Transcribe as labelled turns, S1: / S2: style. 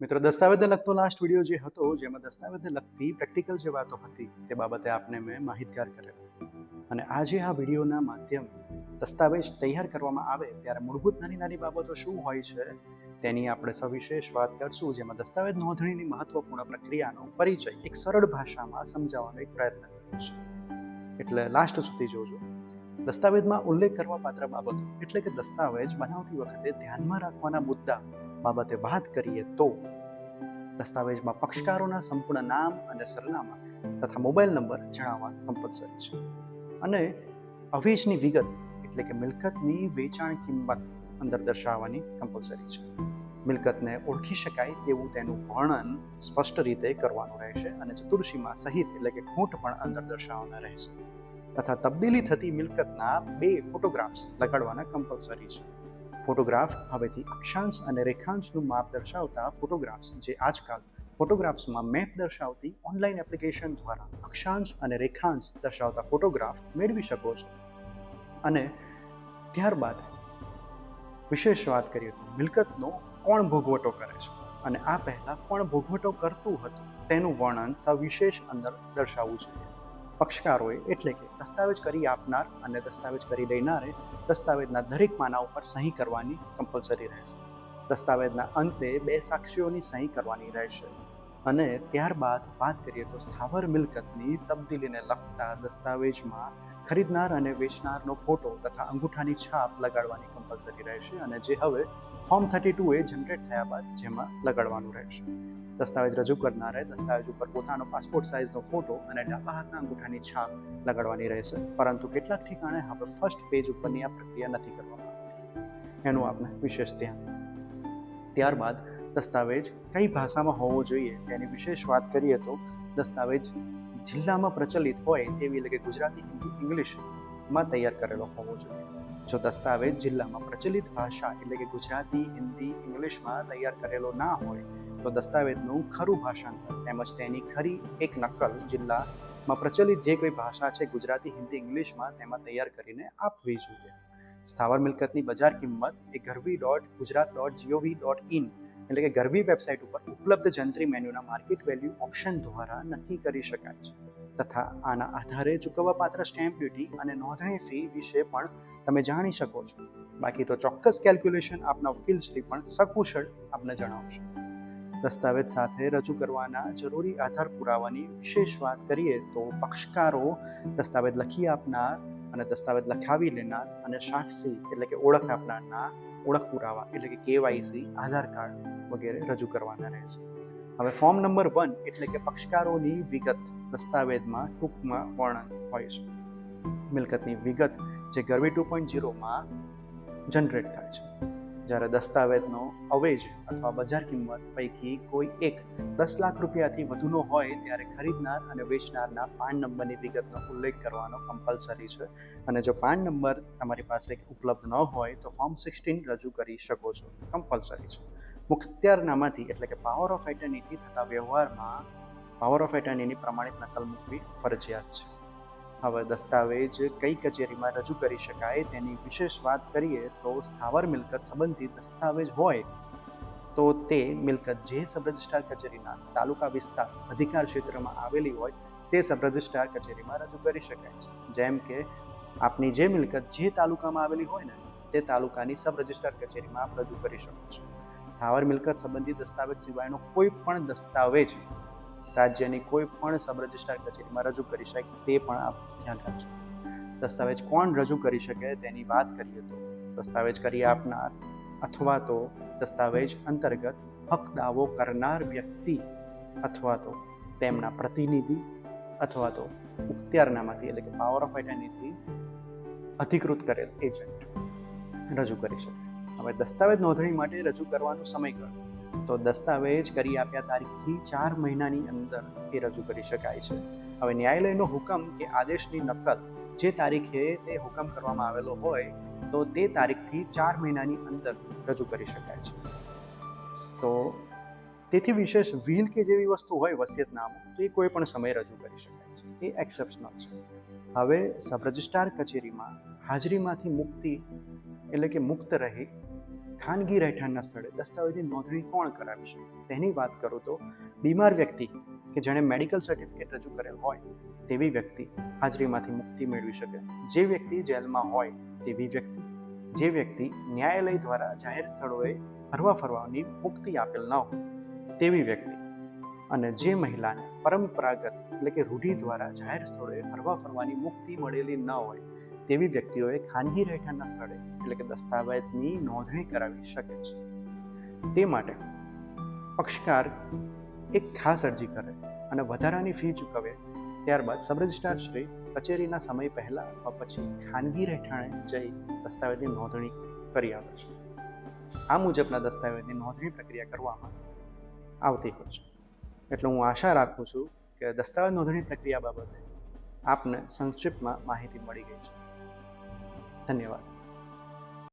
S1: મિત્રો, દસ્તાવેજને લગતો last video જે હતો, જેમાં દસ્તાવેજને લગતી પ્રેક્ટિકલ જે વાતો હતી તે બાબતે આપને મેં માહિતગાર કરેલો. અને આજે આ વિડીયોના માધ્યમ દસ્તાવેજ તૈયાર કરવામાં આવે ત્યારે મૂળભૂત નાની નાની બાબતો શું હોય છે તેની આપણે સવિશેષ વાત કરશું, જેમાં દસ્તાવેજ નોંધણીની મહત્વપૂર્ણ પ્રક્રિયાનો પરિચય એક સરળ ભાષામાં સમજાવવાનો એક પ્રયત્ન કર્યો છે. એટલે લાસ્ટ સુધી જોજો. દસ્તાવેજમાં ઉલ્લેખ કરવા પાત્ર બાબતો એટલે કે દસ્તાવેજ બનાવતી વખતે ધ્યાનમાં રાખવાના મુદ્દા બાબતે વાત કરીએ તો દસ્તાવેજમાં પક્ષકારોના સંપૂર્ણ નામ અને સરનામા તથા મોબાઈલ નંબર જણાવવા કમ્પલસરી છે. અને અવેજની વિગત એટલે કે મિલકતની વેચાણ કિંમત અંદર દર્શાવવાની કમ્પલસરી છે. મિલકતને ઓળખી શકાય તેવું તેનું વર્ણન સ્પષ્ટ રીતે કરવાનું રહેશે અને ચતુર્સીમાં સહિત એટલે કે ખૂંટ પણ અંદર દર્શાવવાના રહેશે. તથા તબદીલી થતી મિલકતના 2 ફોટોગ્રાફ્સ લગાડવાના કમ્પલસરી છે. ફોટોગ્રાફ હવેથી અક્ષાંશ અને રેખાંશનું માપ દર્શાવતા ફોટોગ્રાફ્સ, જે આજકાલ ફોટોગ્રાફ્સમાં મેપ દર્શાવતી ઓનલાઈન એપ્લિકેશન દ્વારા અક્ષાંશ અને રેખાંશ દર્શાવતા ફોટોગ્રાફ મેળવી શકો છો. અને ત્યારબાદ વિશેષ વાત કરીએ તો મિલકતનો કોણ ભોગવટો કરે છે અને આ પહેલા કોણ ભોગવટો કરતું હતું તેનું વર્ણન સવિશેષ અંદર દર્શાવવું જોઈએ. પક્ષકારોએ એટલે કે દસ્તાવેજ કરી આપનાર અને દસ્તાવેજ કરી લેનારે દસ્તાવેજના દરેક પાના ઉપર સહી કરવાની કમ્પલસરી રહેશે. દસ્તાવેજના અંતે 2 સાક્ષીઓની સહી કરવાની રહેશે. અને ત્યારબાદ વાત કરીએ તો સ્થાવર મિલકતની તબદીલીને લગતા દસ્તાવેજમાં ખરીદનાર અને વેચનારનો ફોટો તથા અંગૂઠાની છાપ લગાડવાની કમ્પલસરી રહેશે, અને જે હવે ફોર્મ 32 એ જનરેટ થયા બાદ જેમાં લગાડવાનું રહેશે. દસ્તાવેજ રજૂ કરનારે દસ્તાવેજ ઉપર પોતાનો પાસપોર્ટ સાઇઝનો ફોટો અને ડાબા હાથના અંગૂઠાની છાપ લગાડવાની રહેશે, પરંતુ કેટલાક ઠેકાણે હવે ફર્સ્ટ પેજ ઉપરની આ પ્રક્રિયા નથી કરવામાં આવતી. એનું આપણે વિશેષ ધ્યાન. ત્યારબાદ દસ્તાવેજ કઈ ભાષામાં હોવો જોઈએ તેની વિશેષ વાત કરીએ તો દસ્તાવેજ જિલ્લામાં પ્રચલિત હોય તેવી એટલે કે ગુજરાતી, હિન્દી, ઇંગ્લિશમાં તૈયાર કરેલો હોવો જોઈએ. જો દસ્તાવેજ જિલ્લામાં પ્રચલિત ભાષા એટલે કે ગુજરાતી, હિન્દી, ઇંગ્લિશમાં તૈયાર કરેલો ના હોય તો દસ્તાવેજનું ખરું ભાષાંતર તેમજ તેની ખરી એક નકલ જિલ્લામાં પ્રચલિત જે કોઈ ભાષા છે ગુજરાતી, હિન્દી, ઇંગ્લિશમાં તેમાં તૈયાર કરીને આપવી જોઈએ. સ્થાવર મિલકતની બજાર કિંમત એ garvi.gujarat.gov.in એટલે કે ગરવી વેબસાઇટ ઉપર ઉપલબ્ધ જંત્રી મેન્યુના માર્કેટ વેલ્યુ ઓપ્શન દ્વારા નક્કી કરી શકાય છે. તથા આના આધારે ચૂકવવાપાત્ર સ્ટેમ્પ ડ્યુટી અને નોંધણી ફી વિશે પણ તમે જાણી શકો છો. બાકી તો ચોક્કસ કેલ્ક્યુલેશન આપના વકીલશ્રી પણ સકુશળ આપને જણાવશે. દસ્તાવેજ સાથે રજૂ કરવાના જરૂરી આધાર પુરાવાની વિશેષ વાત કરીએ તો પક્ષકારો દસ્તાવેજ લખી આપનાર અને દસ્તાવેજ લખાવી લેનાર અને સાક્ષી એટલે કે ઓળખ આપનારના ઓળખ પુરાવા એટલે કે કેવાયસી, આધાર કાર્ડ વગેરે રજૂ કરવાના રહેશે. હવે ફોર્મ નંબર 1 એટલે કે પક્ષકારોની વિગત દસ્તાવેજમાં ટૂંકમાં વર્ણન હોય છે. મિલકતની વિગત જે ગરવી 2.0માં જનરેટ થાય છે. જ્યારે દસ્તાવેજનો અવેજ અથવા બજાર કિંમત પૈકી કોઈ એક 10 લાખ રૂપિયાથી વધુનો હોય ત્યારે ખરીદનાર અને વેચનારના પાન નંબરની વિગતનો ઉલ્લેખ કરવાનો કમ્પલસરી છે. અને જો પાન નંબર તમારી પાસે ઉપલબ્ધ ન હોય તો ફોર્મ 16 રજૂ કરી શકો છો, કમ્પલસરી છે. મુખત્યારનામાથી એટલે કે પાવર ઓફ એટર્નીથી થતા વ્યવહારમાં પાવર ઓફ એટર્નીની પ્રમાણિત નકલ મૂકવી ફરજિયાત છે. હવે દસ્તાવેજ કઈ કચેરીમાં રજૂ કરી શકાય તેની વિશેષ વાત કરીએ તો સ્થાવર મિલકત સંબંધિત દસ્તાવેજ હોય તો તે મિલકત જે સબ રજિસ્ટ્રાર કચેરીના તાલુકા વિસ્તાર અધિકાર ક્ષેત્રમાં આવેલી હોય તે સબ રજિસ્ટ્રાર કચેરીમાં રજૂ કરી શકાય છે. જેમ કે આપની જે મિલકત જે તાલુકામાં આવેલી હોય ને તે તાલુકાની સબ રજિસ્ટ્રાર કચેરીમાં આપ રજૂ કરી શકો છો. સ્થાવર મિલકત સંબંધિત દસ્તાવેજ સિવાયનો કોઈ પણ દસ્તાવેજ રાજ્યની કોઈ પણ સબ રજિસ્ટ્રાર કચેરીમાં રજૂ કરી શકે તે પણ આપ ધ્યાન રાખજો. દસ્તાવેજ કોણ રજૂ કરી શકે તેની વાત કરીએ તો દસ્તાવેજ કરી આપનાર અથવા તો દસ્તાવેજ અંતર્ગત હક દાવો કરનાર વ્યક્તિ અથવા તો તેમના પ્રતિનિધિ અથવા તો મુખત્યારનામાથી એટલે કે પાવર ઓફ એટર્નીથી અધિકૃત કરેલ એજન્ટ રજૂ કરી શકે. હવે દસ્તાવેજ નોંધણી માટે રજૂ કરવાનો સમયગાળો તો દસ્તાવેજ કરી આપ્યા તારીખથી 4 મહિનાની અંદર એ રજૂ કરી શકાય છે. હવે ન્યાયાલયનો હુકમ કે આદેશની નકલ જે તારીખે તે હુકમ કરવામાં આવેલો હોય તો તે તારીખથી 4 મહિનાની અંદર રજૂ કરી શકાય છે. તો તેથી વિશેષ વીલ કે જેવી વસ્તુ હોય વસિયતનામું તો એ કોઈ પણ સમય રજૂ કરી શકાય છે, એ એક્સેપ્શનલ છે. હવે સબ રજિસ્ટ્રાર કચેરીમાં હાજરીમાંથી મુક્તિ એટલે કે મુક્ત રહી ખાનગી રહેઠાણના સ્થળે દસ્તાવેજની નોંધણી કોણ કરાવી શકે? તેની વાત કરું તો બીમાર વ્યક્તિ કે જેણે મેડિકલ સર્ટિફિકેટ રજૂ કરેલ હોય તેવી વ્યક્તિ હાજરીમાંથી મુક્તિ મેળવી શકે. જે વ્યક્તિ જેલમાં હોય તેવી વ્યક્તિ, જે વ્યક્તિ ન્યાયાલય દ્વારા જાહેર સ્થળોએ હરવા ફરવાની મુક્તિ આપેલ ન હોય તેવી વ્યક્તિ, અને જે મહિલાને પરંપરાગત એટલે કે રૂઢિ દ્વારા જાહેર સ્થળોએ હરવા ફરવાની મુક્તિ મળેલી ન હોય તેવી વ્યક્તિઓએ ખાનગી રહેઠાણના સ્થળે એટલે કે દસ્તાવેજની નોંધણી કરાવી શકે છે. તે માટે પક્ષકાર એક ખાસ અરજી કરે અને વધારાની ફી ચૂકવે, ત્યારબાદ સબ રજિસ્ટ્રાર શ્રી કચેરીના સમય પહેલા અથવા પછી ખાનગી રહેઠાણે જઈ દસ્તાવેજની નોંધણી કરી આવે છે. આ મુજબના દસ્તાવેજની નોંધણી પ્રક્રિયા કરવામાં આવતી હોય છે. એટલે હું આશા રાખું છું કે દસ્તાવેજ નોંધણી પ્રક્રિયા બાબતે આપને સંક્ષિપ્તમાં માહિતી મળી ગઈ છે. ધન્યવાદ.